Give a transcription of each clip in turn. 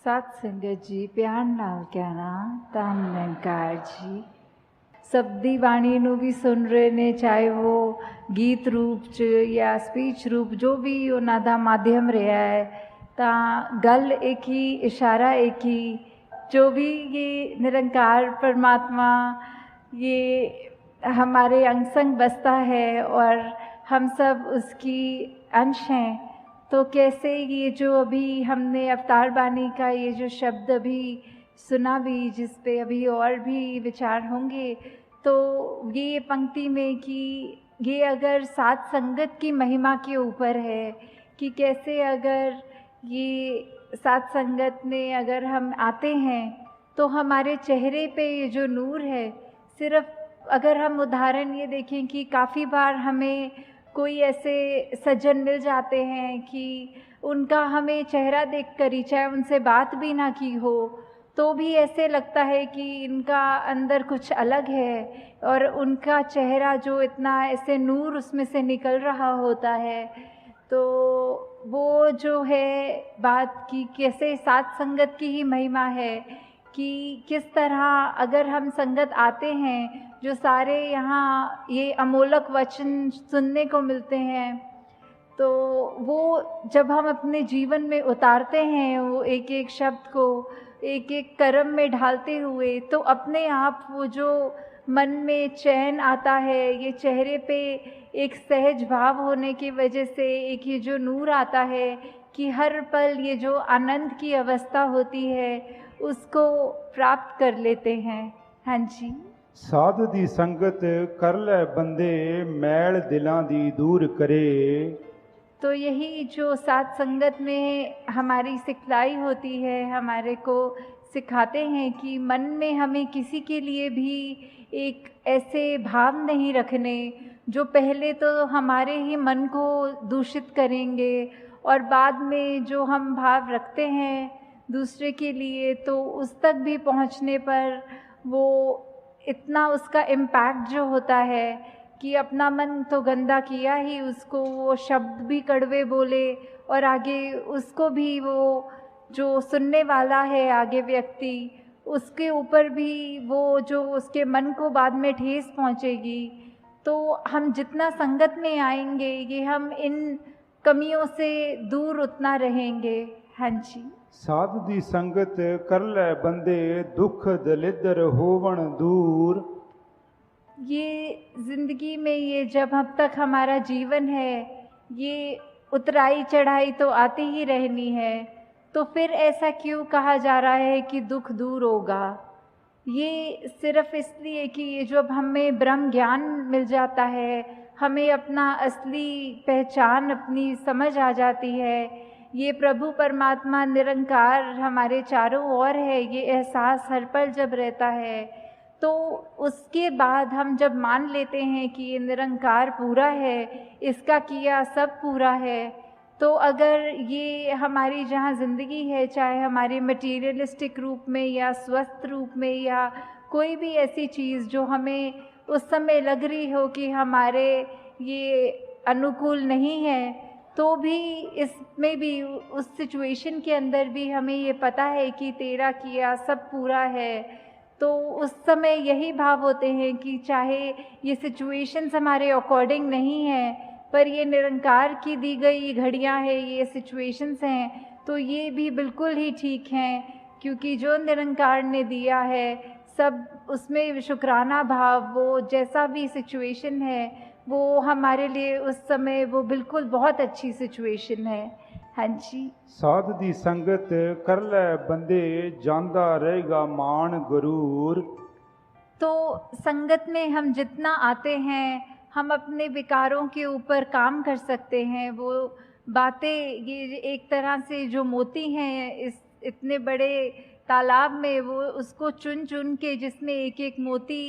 सत संगत जी प्यार नाल कहना धन निरंकार जी शब्दी बाणी नूं भी सुन रहे ने, चाहे वो गीत रूप च या स्पीच रूप जो भी उन्हां दा माध्यम रहा है, तां गल एक ही, इशारा एक ही, जो भी ये निरंकार परमात्मा ये हमारे अंग संग बसता है और हम सब उसकी अंश हैं। तो कैसे ये जो अभी हमने अवतार बानी का ये जो शब्द अभी सुना भी, जिस पे अभी और भी विचार होंगे, तो ये पंक्ति में कि ये अगर सात संगत की महिमा के ऊपर है कि कैसे अगर ये सात संगत में अगर हम आते हैं तो हमारे चेहरे पे ये जो नूर है, सिर्फ अगर हम उदाहरण ये देखें कि काफ़ी बार हमें कोई ऐसे सज्जन मिल जाते हैं कि उनका हमें चेहरा देखकर ही, चाहे उनसे बात भी ना की हो, तो भी ऐसे लगता है कि इनका अंदर कुछ अलग है और उनका चेहरा जो इतना ऐसे नूर उसमें से निकल रहा होता है। तो वो जो है बात की कैसे सात संगत की ही महिमा है कि किस तरह अगर हम संगत आते हैं, जो सारे यहाँ ये अमोलक वचन सुनने को मिलते हैं, तो वो जब हम अपने जीवन में उतारते हैं वो एक एक शब्द को एक एक कर्म में ढालते हुए, तो अपने आप वो जो मन में चैन आता है, ये चेहरे पे एक सहज भाव होने की वजह से एक ये जो नूर आता है कि हर पल ये जो आनंद की अवस्था होती है उसको प्राप्त कर लेते हैं। हाँ जी। साध दी संगत कर ले बंदे मैल दिलां दी दूर करे। तो यही जो सात संगत में हमारी सिखलाई होती है, हमारे को सिखाते हैं कि मन में हमें किसी के लिए भी एक ऐसे भाव नहीं रखने जो पहले तो हमारे ही मन को दूषित करेंगे और बाद में जो हम भाव रखते हैं दूसरे के लिए, तो उस तक भी पहुंचने पर वो इतना उसका इम्पैक्ट जो होता है कि अपना मन तो गंदा किया ही, उसको वो शब्द भी कड़वे बोले और आगे उसको भी वो जो सुनने वाला है आगे व्यक्ति, उसके ऊपर भी वो जो उसके मन को बाद में ठेस पहुंचेगी। तो हम जितना संगत में आएंगे ये हम इन कमियों से दूर उतना रहेंगे। हाँ जी। साध दी संगत कर ले बंदे दुख दलिदर होवन दूर। ये ज़िंदगी में ये जब अब तक हमारा जीवन है, ये उतराई चढ़ाई तो आती ही रहनी है, तो फिर ऐसा क्यों कहा जा रहा है कि दुख दूर होगा? ये सिर्फ इसलिए कि ये जब हमें ब्रह्म ज्ञान मिल जाता है, हमें अपना असली पहचान अपनी समझ आ जाती है, ये प्रभु परमात्मा निरंकार हमारे चारों ओर है, ये एहसास हर पल जब रहता है, तो उसके बाद हम जब मान लेते हैं कि ये निरंकार पूरा है, इसका किया सब पूरा है, तो अगर ये हमारी जहाँ ज़िंदगी है, चाहे हमारे मटीरियलिस्टिक रूप में या स्वस्थ रूप में या कोई भी ऐसी चीज़ जो हमें उस समय लग रही हो कि हमारे ये अनुकूल नहीं है, तो भी इसमें भी उस सिचुएशन के अंदर भी हमें ये पता है कि तेरा किया सब पूरा है, तो उस समय यही भाव होते हैं कि चाहे ये सिचुएशंस हमारे अकॉर्डिंग नहीं है, पर ये निरंकार की दी गई घड़ियां हैं, ये सिचुएशंस हैं, तो ये भी बिल्कुल ही ठीक हैं, क्योंकि जो निरंकार ने दिया है सब उसमें शुक्राना भाव, वो जैसा भी सिचुएशन है वो हमारे लिए उस समय वो बिल्कुल बहुत अच्छी सिचुएशन है। हाँ जी। साध दी संगत कर ले बंदे जांदा रहेगा मान गरूर। तो संगत में हम जितना आते हैं हम अपने विकारों के ऊपर काम कर सकते हैं। वो बातें ये एक तरह से जो मोती हैं इस इतने बड़े तालाब में, वो उसको चुन चुन के जिसमें एक एक मोती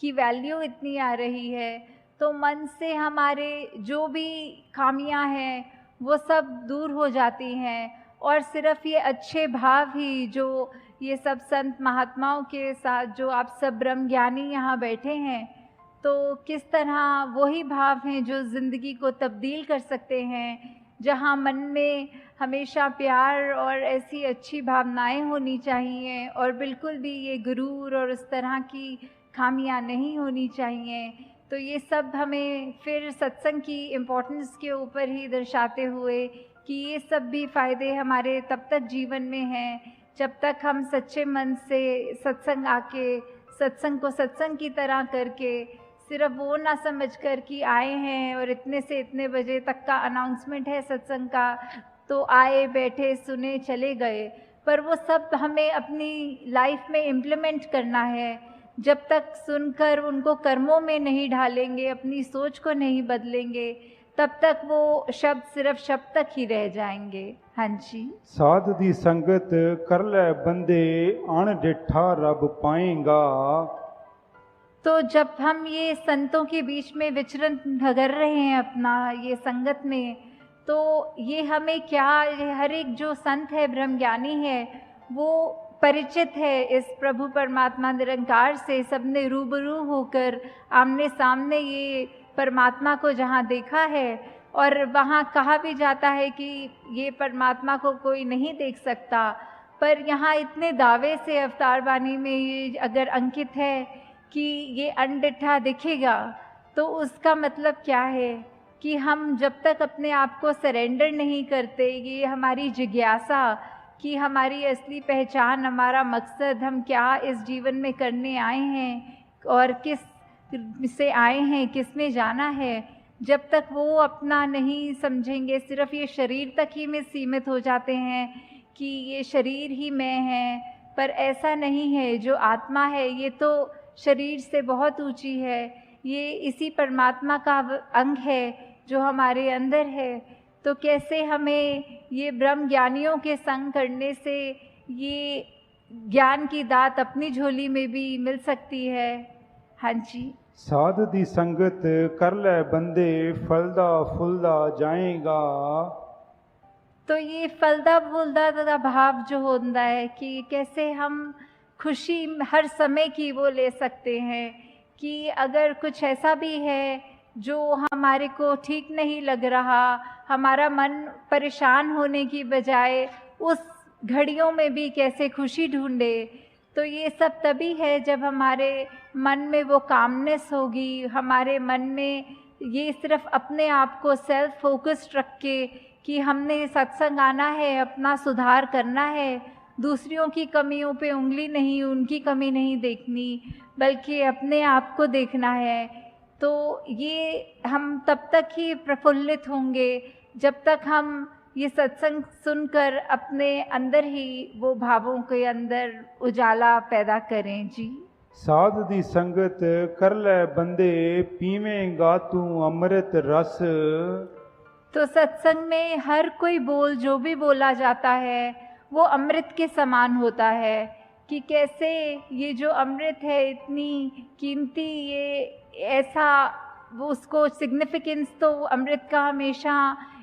की वैल्यू इतनी आ रही है, तो मन से हमारे जो भी खामियां हैं वो सब दूर हो जाती हैं और सिर्फ ये अच्छे भाव ही जो ये सब संत महात्माओं के साथ जो आप सब ब्रह्म ज्ञानी यहाँ बैठे हैं, तो किस तरह वही भाव हैं जो ज़िंदगी को तब्दील कर सकते हैं, जहाँ मन में हमेशा प्यार और ऐसी अच्छी भावनाएं होनी चाहिए, और बिल्कुल भी ये गुरूर और उस तरह की खामियां नहीं होनी चाहिए। तो ये सब हमें फिर सत्संग की इम्पोर्टेंस के ऊपर ही दर्शाते हुए कि ये सब भी फ़ायदे हमारे तब तक जीवन में हैं जब तक हम सच्चे मन से सत्संग आके सत्संग को सत्संग की तरह करके, सिर्फ वो ना समझ कर कि आए हैं और इतने से इतने बजे तक का अनाउंसमेंट है सत्संग का, तो आए बैठे सुने चले गए, पर वो सब हमें अपनी लाइफ में इम्प्लीमेंट करना है। जब तक सुनकर उनको कर्मों में नहीं ढालेंगे, अपनी सोच को नहीं बदलेंगे, तब तक वो शब्द सिर्फ शब्द तक ही रह जाएंगे। हाँ जी। साध दी संगत कर ले बंदे अण डिठा रब पाएगा। तो जब हम ये संतों के बीच में विचरण कर रहे हैं अपना ये संगत में, तो ये हमें क्या, हर एक जो संत है ब्रह्मज्ञानी है वो परिचित है इस प्रभु परमात्मा निरंकार से। सबने रूबरू होकर आमने सामने ये परमात्मा को जहाँ देखा है, और वहाँ कहा भी जाता है कि ये परमात्मा को कोई नहीं देख सकता, पर यहाँ इतने दावे से अवतार वाणी में ये अगर अंकित है कि ये अनडिठा दिखेगा, तो उसका मतलब क्या है कि हम जब तक अपने आप को सरेंडर नहीं करते, ये हमारी जिज्ञासा कि हमारी असली पहचान, हमारा मकसद, हम क्या इस जीवन में करने आए हैं और किस से आए हैं, किस में जाना है, जब तक वो अपना नहीं समझेंगे, सिर्फ ये शरीर तक ही में सीमित हो जाते हैं कि ये शरीर ही मैं है, पर ऐसा नहीं है। जो आत्मा है ये तो शरीर से बहुत ऊंची है, ये इसी परमात्मा का अंग है जो हमारे अंदर है। तो कैसे हमें ये ब्रह्म ज्ञानियों के संग करने से ये ज्ञान की दात अपनी झोली में भी मिल सकती है। हाँ जी। साध दी संगत कर ले बंदे फलदा फुलदा जाएगा। तो ये फलदा फूलदा का भाव जो होता है कि कैसे हम खुशी हर समय की वो ले सकते हैं कि अगर कुछ ऐसा भी है जो हमारे को ठीक नहीं लग रहा, हमारा मन परेशान होने की बजाय उस घड़ियों में भी कैसे खुशी ढूंढे। तो ये सब तभी है जब हमारे मन में वो कामनेस होगी, हमारे मन में ये सिर्फ अपने आप को सेल्फ फोकस्ड रख के कि हमने सत्संग आना है, अपना सुधार करना है, दूसरों की कमियों पे उंगली नहीं, उनकी कमी नहीं देखनी, बल्कि अपने आप को देखना है। तो ये हम तब तक ही प्रफुल्लित होंगे जब तक हम ये सत्संग सुनकर अपने अंदर ही वो भावों के अंदर उजाला पैदा करें। जी। साध दी संगत कर ले बंदे पीवेंगा तू अमृत रस। तो सत्संग में हर कोई बोल जो भी बोला जाता है वो अमृत के समान होता है कि कैसे ये जो अमृत है इतनी कीमती, ये ऐसा वो उसको सिग्निफिकेंस तो अमृत का हमेशा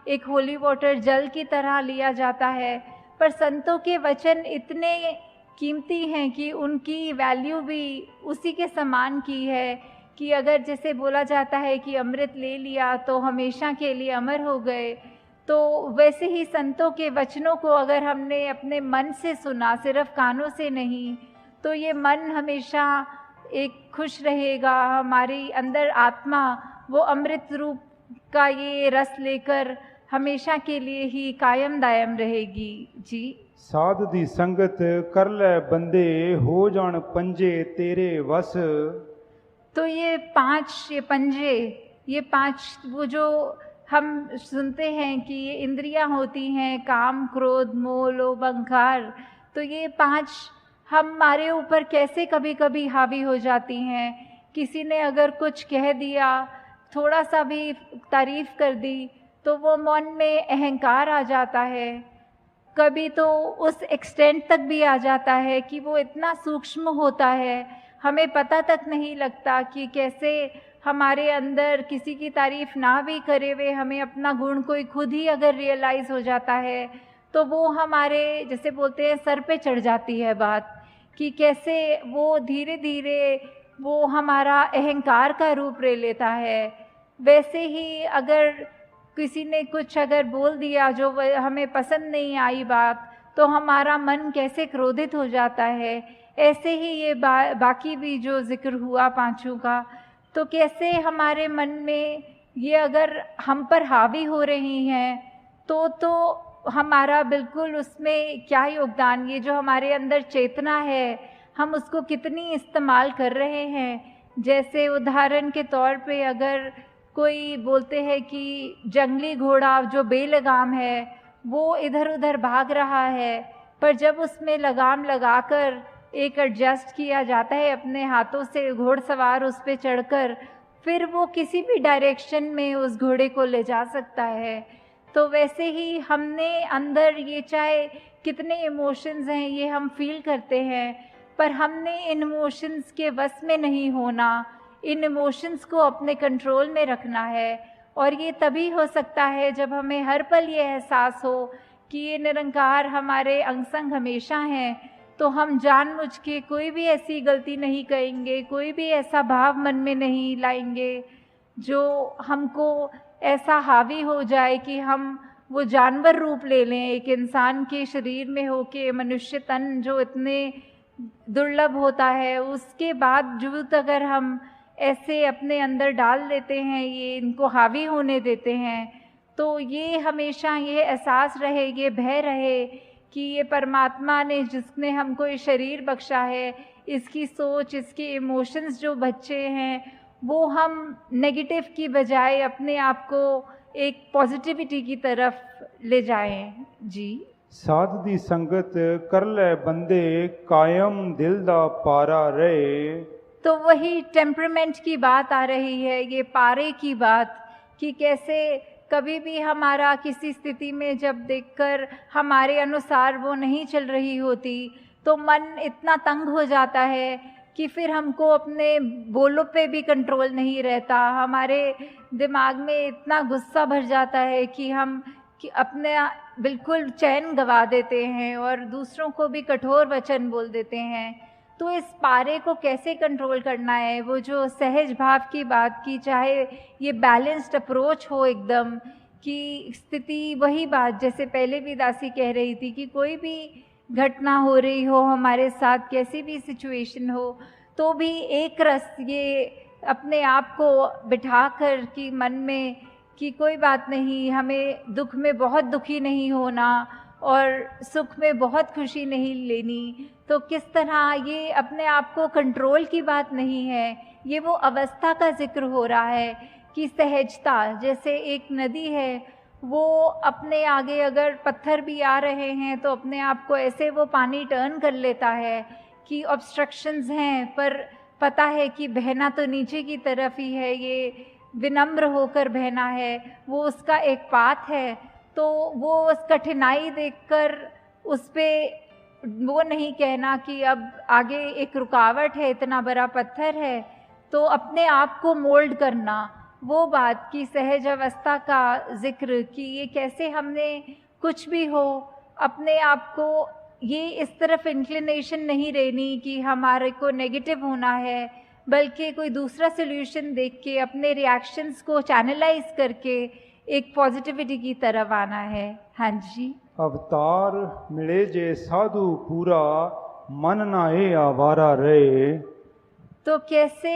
एक होली वाटर जल की तरह लिया जाता है, पर संतों के वचन इतने कीमती हैं कि उनकी वैल्यू भी उसी के समान की है कि अगर जैसे बोला जाता है कि अमृत ले लिया तो हमेशा के लिए अमर हो गए, तो वैसे ही संतों के वचनों को अगर हमने अपने मन से सुना, सिर्फ कानों से नहीं, तो ये मन हमेशा एक खुश रहेगा, हमारी अंदर आत्मा वो अमृत रूप का ये रस लेकर हमेशा के लिए ही कायम दायम रहेगी। जी। साध दी संगत कर ले बंदे हो जान पंजे तेरे वस। तो ये पंजे, ये पांच वो जो हम सुनते हैं कि ये इंद्रियां होती हैं, काम क्रोध मोह लोभ अहंकार, तो ये पांच हमारे ऊपर कैसे कभी कभी हावी हो जाती हैं। किसी ने अगर कुछ कह दिया, थोड़ा सा भी तारीफ कर दी, तो वो मन में अहंकार आ जाता है। कभी तो उस एक्सटेंट तक भी आ जाता है कि वो इतना सूक्ष्म होता है, हमें पता तक नहीं लगता कि कैसे हमारे अंदर किसी की तारीफ ना भी करे हुए हमें अपना गुण कोई खुद ही अगर रियलाइज़ हो जाता है, तो वो हमारे जैसे बोलते हैं सर पे चढ़ जाती है बात कि कैसे वो धीरे धीरे वो हमारा अहंकार का रूप ले लेता है। वैसे ही अगर किसी ने कुछ अगर बोल दिया जो हमें पसंद नहीं आई बात, तो हमारा मन कैसे क्रोधित हो जाता है। ऐसे ही ये बाकी भी जो जिक्र हुआ पांचों का, तो कैसे हमारे मन में ये अगर हम पर हावी हो रही हैं तो हमारा बिल्कुल उसमें क्या योगदान, ये जो हमारे अंदर चेतना है हम उसको कितनी इस्तेमाल कर रहे हैं। जैसे उदाहरण के तौर पे अगर कोई बोलते हैं कि जंगली घोड़ा जो बेलगाम है वो इधर उधर भाग रहा है, पर जब उसमें लगाम लगाकर एक एडजस्ट किया जाता है अपने हाथों से, घोड़सवार उस पे चढ़कर फिर वो किसी भी डायरेक्शन में उस घोड़े को ले जा सकता है। तो वैसे ही हमने अंदर ये चाहे कितने इमोशंस हैं ये हम फील करते हैं, पर हमने इन इमोशंस के वश में नहीं होना, इन इमोशंस को अपने कंट्रोल में रखना है। और ये तभी हो सकता है जब हमें हर पल ये एहसास हो कि ये निरंकार हमारे अंग संग हमेशा हैं, तो हम जानबूझ के कोई भी ऐसी गलती नहीं करेंगे, कोई भी ऐसा भाव मन में नहीं लाएंगे जो हमको ऐसा हावी हो जाए कि हम वो जानवर रूप ले लें, एक इंसान के शरीर में होके मनुष्य तन जो इतने दुर्लभ होता है उसके बावजूद अगर हम ऐसे अपने अंदर डाल देते हैं, ये इनको हावी होने देते हैं, तो ये हमेशा ये एहसास रहे, ये भय रहे कि ये परमात्मा ने जिसने हमको ये शरीर बख्शा है, इसकी सोच, इसके इमोशंस जो बच्चे हैं वो हम नेगेटिव की बजाय अपने आप को एक पॉजिटिविटी की तरफ ले जाएं। जी। साध दी संगत कर ले बंदे कायम दिल दा पारा रहे। तो वही टेम्परामेंट की बात आ रही है, ये पारे की बात, कि कैसे कभी भी हमारा किसी स्थिति में जब देखकर हमारे अनुसार वो नहीं चल रही होती तो मन इतना तंग हो जाता है कि फिर हमको अपने बोलों पे भी कंट्रोल नहीं रहता, हमारे दिमाग में इतना गुस्सा भर जाता है कि हम अपने बिल्कुल चैन गवा देते हैं और दूसरों को भी कठोर वचन बोल देते हैं। तो इस पारे को कैसे कंट्रोल करना है, वो जो सहज भाव की बात की, चाहे ये बैलेंस्ड अप्रोच हो एकदम, कि स्थिति वही बात जैसे पहले भी दासी कह रही थी कि कोई भी घटना हो रही हो हमारे साथ, कैसी भी सिचुएशन हो, तो भी एक रस ये अपने आप को बिठाकर कि मन में कि कोई बात नहीं, हमें दुख में बहुत दुखी नहीं होना और सुख में बहुत खुशी नहीं लेनी। तो किस तरह ये अपने आप को कंट्रोल की बात नहीं है, ये वो अवस्था का जिक्र हो रहा है कि सहजता, जैसे एक नदी है वो अपने आगे अगर पत्थर भी आ रहे हैं तो अपने आप को ऐसे वो पानी टर्न कर लेता है कि ऑब्स्ट्रक्शंस हैं पर पता है कि बहना तो नीचे की तरफ ही है, ये विनम्र होकर बहना है, वो उसका एक पाथ है। तो वो उस कठिनाई देखकर उस पे वो नहीं कहना कि अब आगे एक रुकावट है, इतना बड़ा पत्थर है, तो अपने आप को मोल्ड करना, वो बात की सहज अवस्था का जिक्र कि ये कैसे हमने कुछ भी हो अपने आप को ये इस तरफ इंक्लिनेशन नहीं रहनी कि हमारे को नेगेटिव होना है, बल्कि कोई दूसरा सोल्यूशन देख के अपने रिएक्शंस को चैनलाइज करके एक पॉजिटिविटी की तरफ आना है। हाँ जी। अवतार मिले जे साधु पूरा मन ना ए आवारा रहे। तो कैसे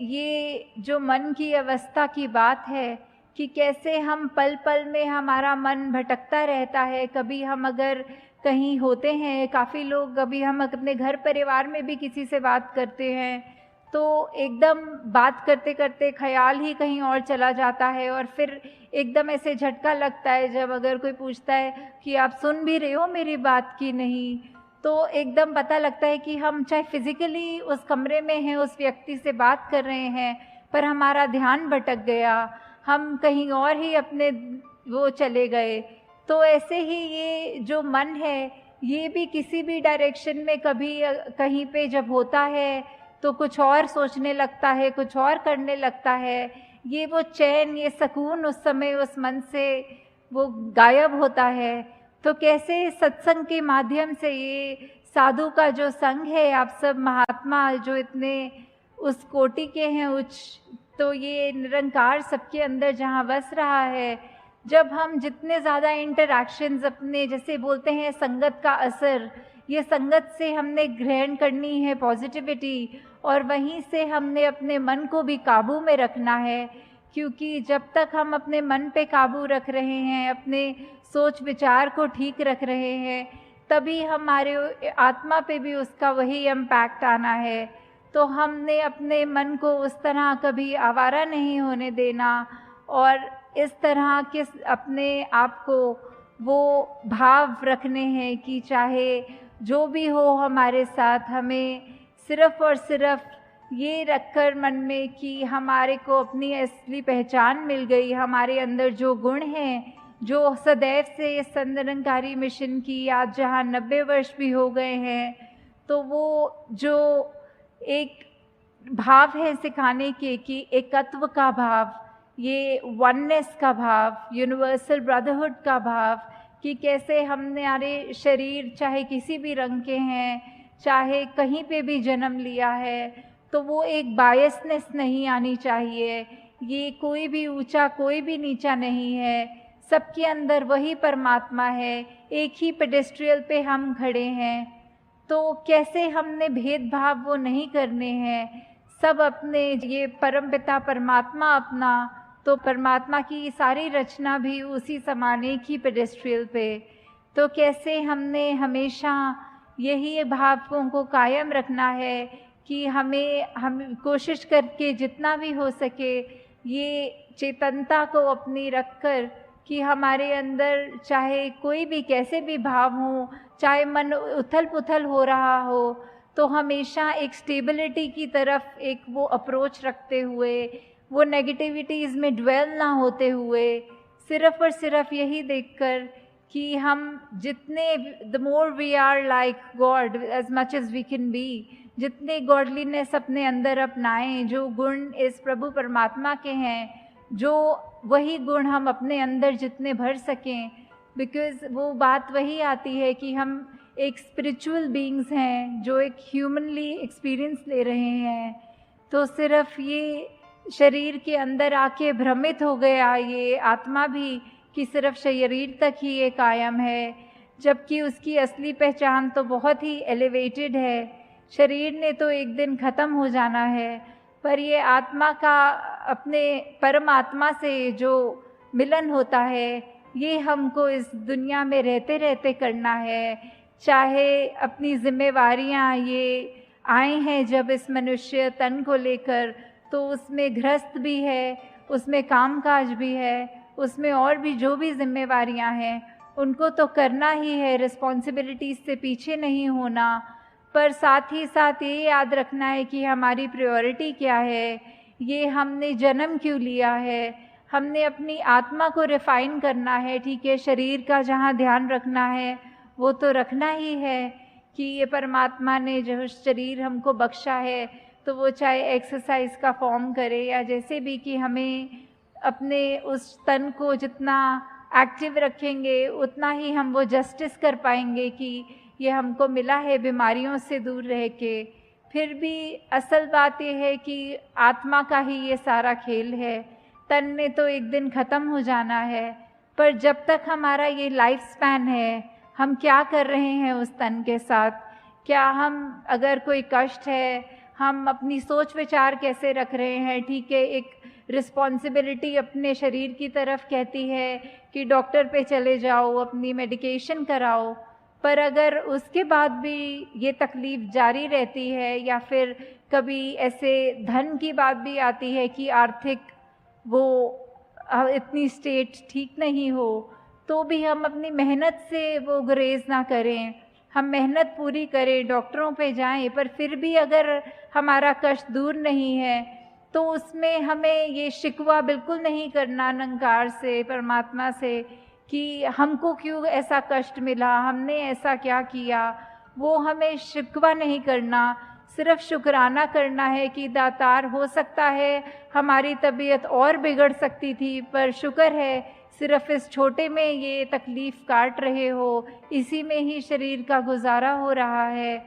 ये जो मन की अवस्था की बात है कि कैसे हम पल पल में हमारा मन भटकता रहता है। कभी हम अगर कहीं होते हैं, काफ़ी लोग, कभी हम अपने घर परिवार में भी किसी से बात करते हैं तो एकदम बात करते करते ख्याल ही कहीं और चला जाता है और फिर एकदम ऐसे झटका लगता है जब अगर कोई पूछता है कि आप सुन भी रहे हो मेरी बात की नहीं, तो एकदम पता लगता है कि हम चाहे फिजिकली उस कमरे में हैं, उस व्यक्ति से बात कर रहे हैं, पर हमारा ध्यान भटक गया, हम कहीं और ही अपने वो चले गए। तो ऐसे ही ये जो मन है ये भी किसी भी डायरेक्शन में कभी कहीं पे जब होता है तो कुछ और सोचने लगता है, कुछ और करने लगता है। ये वो चैन, ये सुकून उस समय उस मन से वो गायब होता है। तो कैसे सत्संग के माध्यम से ये साधु का जो संग है, आप सब महात्मा जो इतने उस कोटि के हैं उच्च, तो ये निरंकार सबके अंदर जहाँ बस रहा है, जब हम जितने ज़्यादा इंटरैक्शंस अपने, जैसे बोलते हैं संगत का असर, ये संगत से हमने ग्रहण करनी है पॉजिटिविटी, और वहीं से हमने अपने मन को भी काबू में रखना है, क्योंकि जब तक हम अपने मन पे काबू रख रहे हैं, अपने सोच विचार को ठीक रख रहे हैं, तभी हमारे आत्मा पे भी उसका वही इम्पैक्ट आना है। तो हमने अपने मन को उस तरह कभी आवारा नहीं होने देना, और इस तरह के अपने आप को वो भाव रखने हैं कि चाहे जो भी हो हमारे साथ, हमें सिर्फ़ और सिर्फ ये रखकर मन में कि हमारे को अपनी असली पहचान मिल गई, हमारे अंदर जो गुण हैं, जो सदैव से इस संदर्शनकारी मिशन की आज जहाँ 90 वर्ष भी हो गए हैं, तो वो जो एक भाव है सिखाने के कि एकत्व का भाव, ये वननेस का भाव, यूनिवर्सल ब्रदरहुड का भाव, कि कैसे हमारे शरीर चाहे किसी भी रंग के हैं, चाहे कहीं पे भी जन्म लिया है, तो वो एक बायसनेस नहीं आनी चाहिए। ये कोई भी ऊंचा कोई भी नीचा नहीं है, सबके अंदर वही परमात्मा है, एक ही पेडेस्ट्रियल पे हम खड़े हैं। तो कैसे हमने भेदभाव वो नहीं करने हैं, सब अपने ये परमपिता परमात्मा अपना, तो परमात्मा की सारी रचना भी उसी समान एक ही पेडेस्ट्रियल पे। तो कैसे हमने हमेशा यही भावों को कायम रखना है कि हम कोशिश करके जितना भी हो सके ये चेतनता को अपनी रखकर कि हमारे अंदर चाहे कोई भी कैसे भी भाव हो, चाहे मन उथल पुथल हो रहा हो, तो हमेशा एक स्टेबिलिटी की तरफ एक वो अप्रोच रखते हुए, वो नेगेटिविटीज़ में ड्वेल ना होते हुए, सिर्फ़ और सिर्फ यही देखकर कि हम जितने the more we are like god as much as we can be, जितने गॉडलीनेस अपने अंदर अपनाएं, जो गुण इस प्रभु परमात्मा के हैं, जो वही गुण हम अपने अंदर जितने भर सकें, बिकॉज़ वो बात वही आती है कि हम एक स्पिरिचुअल बीइंग्स हैं जो एक ह्यूमनली एक्सपीरियंस ले रहे हैं। तो सिर्फ ये शरीर के अंदर आके भ्रमित हो गया ये आत्मा भी कि सिर्फ शरीर तक ही ये कायम है, जबकि उसकी असली पहचान तो बहुत ही एलिवेटेड है। शरीर ने तो एक दिन ख़त्म हो जाना है, पर ये आत्मा का अपने परमात्मा से जो मिलन होता है, ये हमको इस दुनिया में रहते रहते करना है। चाहे अपनी जिम्मेवारियाँ ये आए हैं जब इस मनुष्य तन को लेकर, तो उसमें गृहस्थ भी है, उसमें कामकाज भी है, उसमें और भी जो भी जिम्मेवारियाँ हैं उनको तो करना ही है, रिस्पॉन्सिबिलिटीज़ से पीछे नहीं होना। पर साथ ही साथ ये याद रखना है कि हमारी प्रायोरिटी क्या है, ये हमने जन्म क्यों लिया है, हमने अपनी आत्मा को रिफ़ाइन करना है। ठीक है, शरीर का जहाँ ध्यान रखना है वो तो रखना ही है कि ये परमात्मा ने जो शरीर हमको बख्शा है, तो वो चाहे एक्सरसाइज का फॉर्म करे या जैसे भी, कि हमें अपने उस तन को जितना एक्टिव रखेंगे उतना ही हम वो जस्टिस कर पाएंगे कि ये हमको मिला है बीमारियों से दूर रह के। फिर भी असल बात ये है कि आत्मा का ही ये सारा खेल है, तन ने तो एक दिन ख़त्म हो जाना है, पर जब तक हमारा ये लाइफ स्पैन है, हम क्या कर रहे हैं उस तन के साथ। क्या हम, अगर कोई कष्ट है, हम अपनी सोच विचार कैसे रख रहे हैं। ठीक है, एक रिस्पॉन्सिबिलिटी अपने शरीर की तरफ कहती है कि डॉक्टर पे चले जाओ, अपनी मेडिकेशन कराओ, पर अगर उसके बाद भी ये तकलीफ़ जारी रहती है, या फिर कभी ऐसे धन की बात भी आती है कि आर्थिक वो इतनी स्टेट ठीक नहीं हो, तो भी हम अपनी मेहनत से वो गुरेज ना करें, हम मेहनत पूरी करें, डॉक्टरों पे जाएं, पर फिर भी अगर हमारा कष्ट दूर नहीं है तो उसमें हमें ये शिकवा बिल्कुल नहीं करना निरंकार से, परमात्मा से, कि हमको क्यों ऐसा कष्ट मिला, हमने ऐसा क्या किया। वो हमें शिकवा नहीं करना, सिर्फ शुक्राना करना है कि दातार, हो सकता है हमारी तबीयत और बिगड़ सकती थी, पर शुक्र है सिर्फ इस छोटे में ये तकलीफ़ काट रहे हो, इसी में ही शरीर का गुजारा हो रहा है।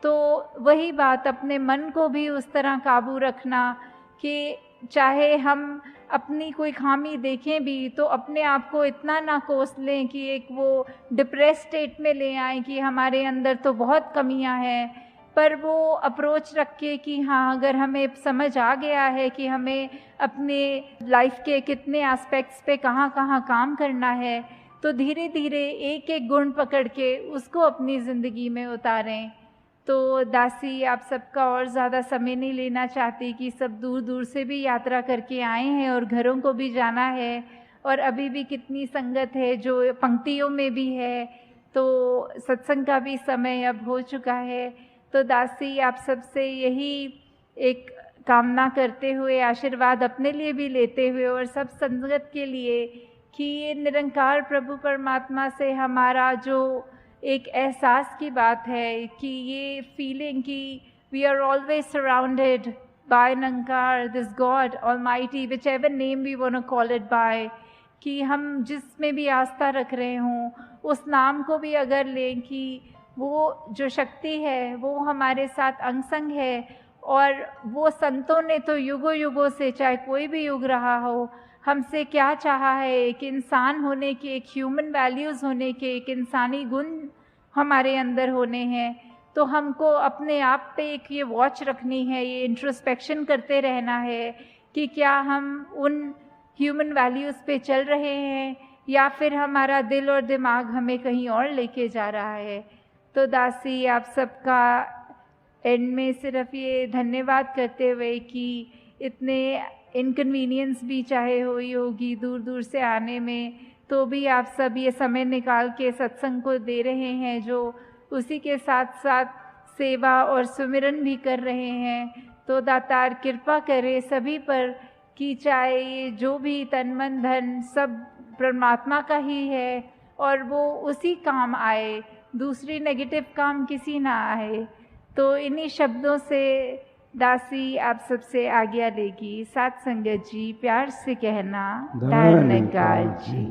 तो वही बात, अपने मन को भी उस तरह काबू रखना कि चाहे हम अपनी कोई खामी देखें भी तो अपने आप को इतना ना कोस लें कि एक वो डिप्रेस स्टेट में ले आएं कि हमारे अंदर तो बहुत कमियां हैं, पर वो अप्रोच रख के कि हाँ, अगर हमें समझ आ गया है कि हमें अपने लाइफ के कितने एस्पेक्ट्स पे कहाँ कहाँ काम करना है, तो धीरे धीरे एक एक गुण पकड़ के उसको अपनी ज़िंदगी में उतारें। तो दासी, आप सबका और ज़्यादा समय नहीं लेना चाहती कि सब दूर दूर से भी यात्रा करके आए हैं और घरों को भी जाना है, और अभी भी कितनी संगत है जो पंक्तियों में भी है, तो सत्संग का भी समय अब हो चुका है। तो दासी, आप सबसे यही एक कामना करते हुए, आशीर्वाद अपने लिए भी लेते हुए और सब संगत के लिए, कि ये निरंकार प्रभु परमात्मा से हमारा जो एक एहसास की बात है, कि ये फीलिंग कि we are always surrounded by Nirankar, this god almighty, whichever name we want to call it by, कि हम जिसमें भी आस्था रख रहे हों उस नाम को भी अगर लें कि वो जो शक्ति है वो हमारे साथ अंग संग है, और वो संतों ने तो युगों युगों से, चाहे कोई भी युग रहा हो, हमसे क्या चाहा है, एक इंसान होने के, एक ह्यूमन वैल्यूज़ होने के, एक इंसानी गुण हमारे अंदर होने हैं। तो हमको अपने आप पे एक ये वॉच रखनी है, ये इंट्रोस्पेक्शन करते रहना है कि क्या हम उन ह्यूमन वैल्यूज़ पे चल रहे हैं या फिर हमारा दिल और दिमाग हमें कहीं और लेके जा रहा है। तो दासी, आप सबका एंड में सिर्फ ये धन्यवाद करते हुए कि इतने इनकन्वीनियंस भी चाहे हुई होगी दूर दूर से आने में, तो भी आप सब ये समय निकाल के सत्संग को दे रहे हैं, जो उसी के साथ साथ सेवा और सुमिरन भी कर रहे हैं। तो दातार कृपा करे सभी पर कि चाहे ये जो भी तन मन धन सब परमात्मा का ही है और वो उसी काम आए, दूसरी नेगेटिव काम किसी ना आए। तो इन्हीं शब्दों से दासी आप सबसे आज्ञा लेगी। साथ संगत जी, प्यार से कहना, धन्यवाद जी।